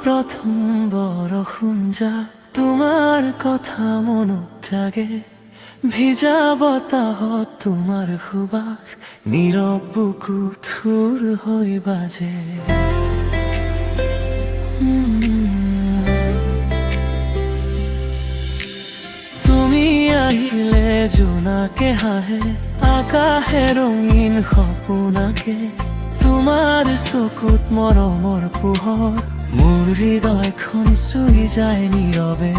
প্রথম বরষুণ যাক তোমাৰ কথা মনত জাগে ভিজা বতাহত তোমাৰ সুবাস নীৰৱ বুকু থুৰ হৈ বাজে তুমি আহিলে জোনাকে হাহে আকাশে ৰঙীন সপোন আঁকে তোমাৰ চকুত মৰমৰ পোহৰ মোৰ হৃদয়খন চুই যায় নীৰৱে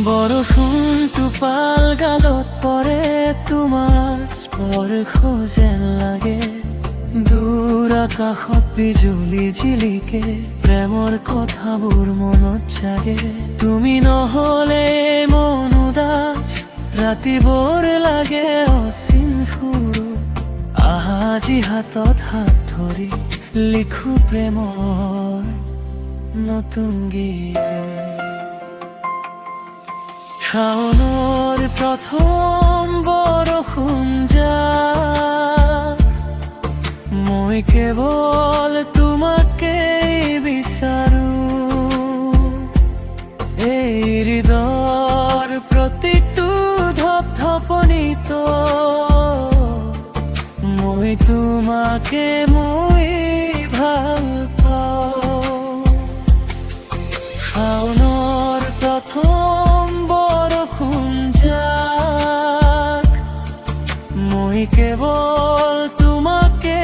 বৰষুণটো পাল গালত পৰে তোমাৰ স্পৰ্শ যেন লাগে দূৰ আকাশত বিজুলী জিলিকে প্ৰেমৰ কথাবোৰ মনত জাগে তুমি নহলে মন উদাস ৰাতিবোৰ লাগে অসীম সুৰো আজি হাতত হাত ধৰি লিখো প্ৰেমৰ নতুন গীত শাওনৰ প্ৰথম বৰষুণ যাক মই কেৱল তোমাকে বিচাৰো এই হৃদয়ৰ প্ৰতিটো ধপধপনিত মই তোমাকে মই ভাল পাওঁ শাওনৰ প্ৰথম বৰষুণ যাক মই কেৱল তোমাকে